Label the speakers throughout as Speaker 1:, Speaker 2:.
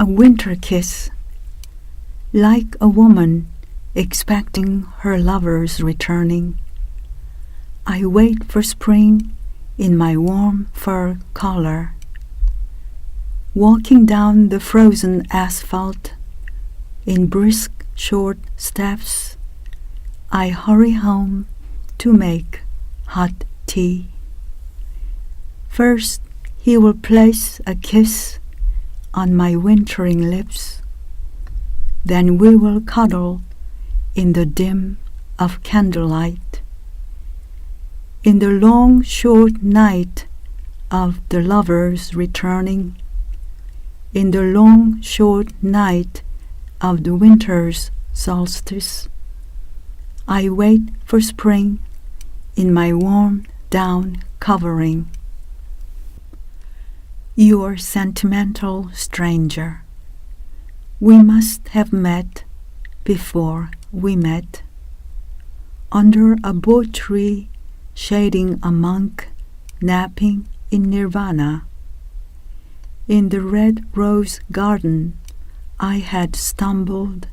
Speaker 1: a winter kiss, like a woman expecting her lover's returning. I wait for spring in my warm fur collar, walking down the frozen asphalt in brisk short steps. I hurry home to make hot tea. First, he will place a kiss on my wintering lips. Then we will cuddle in the dim of candlelight. In the long, short night of the lovers returning, in the long, short night of the winter's solstice, I wait for spring in my warm down covering. Your sentimental stranger, we must have met before we met, under a bo tree shading a monk napping in nirvana. In the red rose garden I had stumbled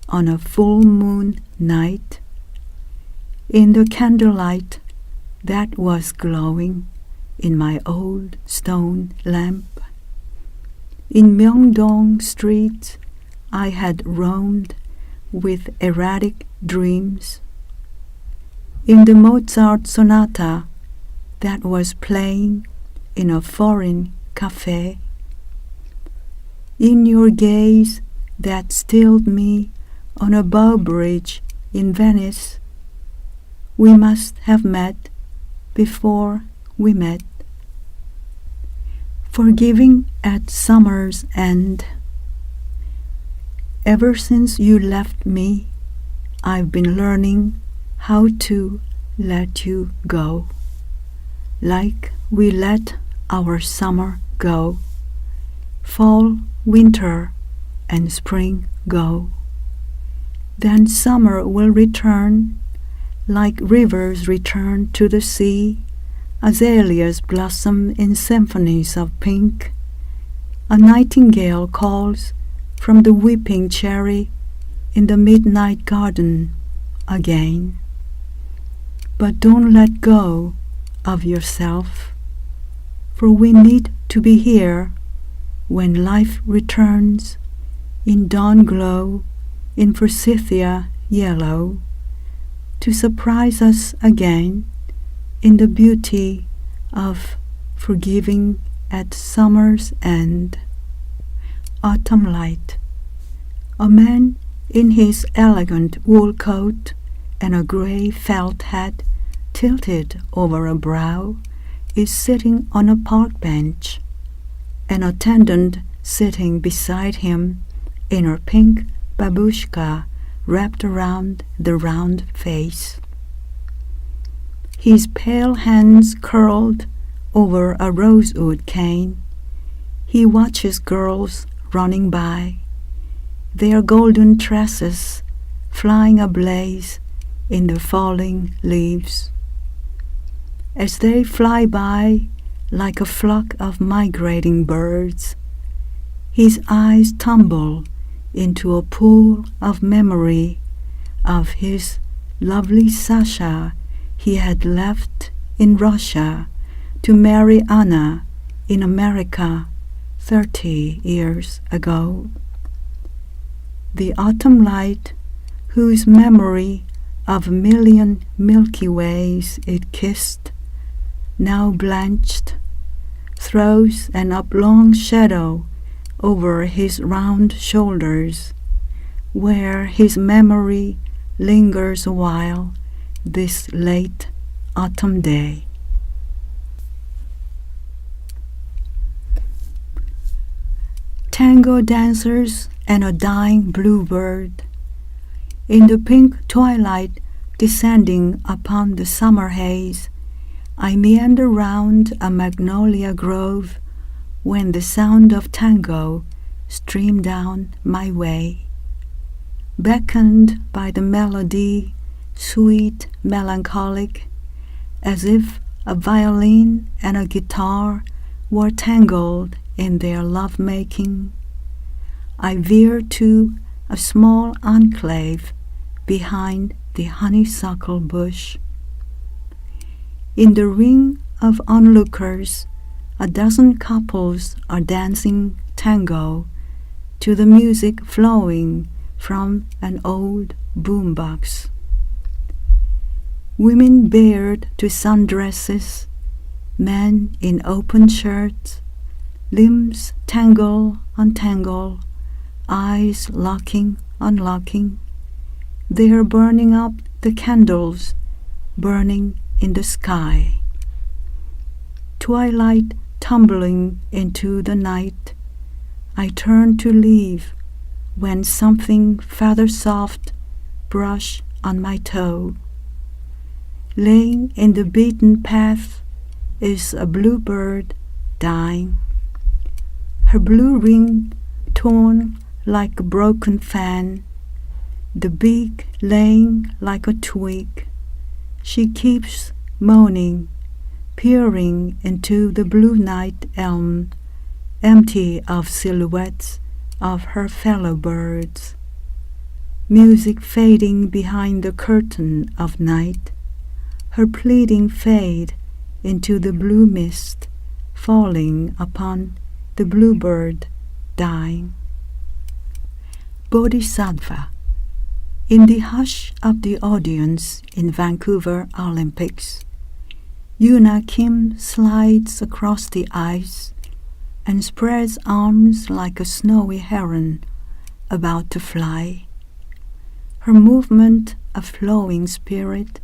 Speaker 1: on a full moon night, in the candlelight that was glowing in my old stone lamp. In Myeongdong street I had roamed with erratic dreams. In the Mozart sonata that was playing in a foreign cafe. In your gaze that stilled me on a bow bridge in Venice, we must have met before we met. Forgiving at summer's end. Ever since you left me, I've been learning how to let you go, like we let our summer go, fall, winter, and spring go. Then summer will return, like rivers return to the sea. Azaleas blossom in symphonies of pink. A nightingale calls from the weeping cherry in the midnight garden again. But don't let go of yourself, for we need to be here when life returns in dawn glow, in forsythia yellow, to surprise us again in the beauty of forgiving at summer's end. Autumn light. A man in his elegant wool coat and a grey felt hat tilted over a brow is sitting on a park bench. An attendant sitting beside him in her pink babushka wrapped around the round face. His pale hands curled over a rosewood cane. He watches girls running by, their golden tresses flying ablaze in the falling leaves. As they fly by like a flock of migrating birds, his eyes tumble into a pool of memory of his lovely Sasha he had left in Russia to marry Anna in America 30 years ago. The autumn light, whose memory of a million Milky Ways it kissed, now blanched, throws an oblong shadow over his round shoulders, where his memory lingers a while this late autumn day. Tango dancers and a dying bluebird. In the pink twilight descending upon the summer haze, I meander round a magnolia grove when the sound of tango streamed down my way. Beckoned by the melody, sweet, melancholic, as if a violin and a guitar were tangled in their love-making, I veer to a small enclave behind the honeysuckle bush. In the ring of onlookers, a dozen couples are dancing tango to the music flowing from an old boombox. Women bared to sundresses, men in open shirts, limbs tangle, untangle, eyes locking, unlocking. They are burning up the candles, burning in the sky. Twilight tumbling into the night, I turn to leave when something feather soft brush on my toe. Laying in the beaten path is a bluebird dying. Her blue ring torn like a broken fan, the beak laying like a twig. She keeps moaning, peering into the blue night elm, empty of silhouettes of her fellow birds. Music fading behind the curtain of night, her pleading fade into the blue mist falling upon the bluebird dying. Bodhisattva. In the hush of the audience in Vancouver Olympics, Young Kim slides across the ice and spreads arms like a snowy heron about to fly. Her movement a flowing spirit,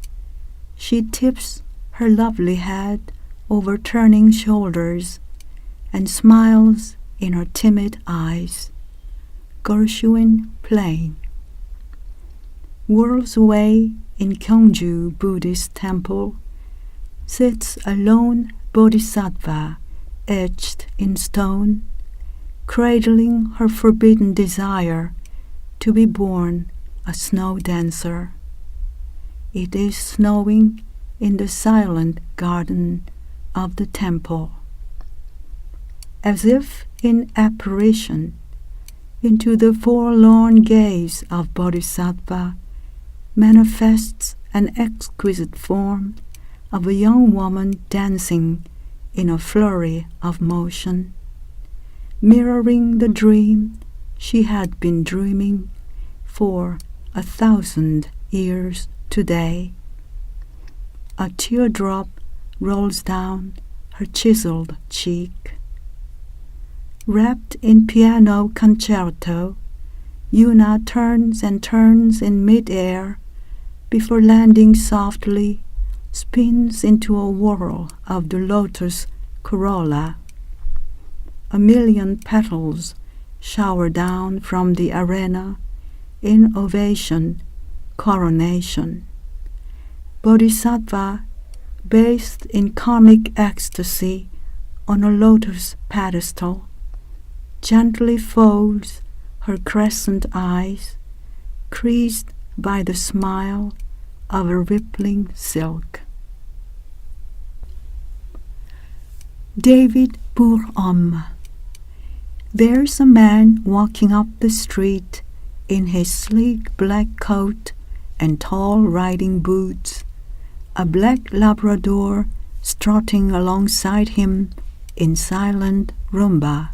Speaker 1: she tips her lovely head over turning shoulders and smiles in her timid eyes. Gershwin Plain. Worlds away in Gyeongju Buddhist temple sits a lone bodhisattva etched in stone, cradling her forbidden desire to be born a snow dancer. It is snowing in the silent garden of the temple. As if in apparition, into the forlorn gaze of Bodhisattva manifests an exquisite form of a young woman dancing in a flurry of motion, mirroring the dream she had been dreaming for 1,000 years today. A teardrop rolls down her chiseled cheek. Wrapped in piano concerto, Yuna turns and turns in mid-air before landing softly, spins into a whirl of the lotus corolla. 1,000,000 petals shower down from the arena in ovation, coronation. Bodhisattva, bathed in karmic ecstasy on a lotus pedestal, gently folds her crescent eyes, creased by the smile of a rippling silk. David Bourhomme. There's a man walking up the street in his sleek black coat and tall riding boots, a black Labrador strutting alongside him in silent rumba.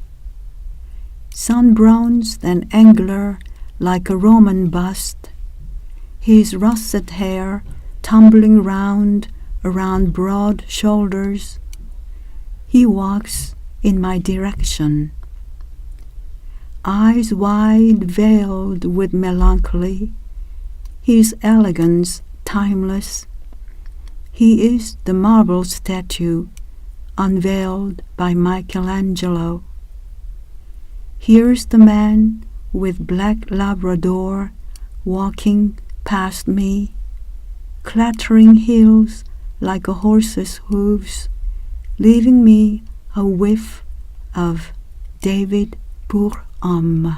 Speaker 1: Sun-bronzed and angular like a Roman bust, his russet hair tumbling round around broad shoulders, he walks in my direction. Eyes wide veiled with melancholy, his elegance timeless. He is the marble statue unveiled by Michelangelo. Here's the man with black Labrador walking past me, clattering heels like a horse's hooves, leaving me a whiff of David Bourhomme.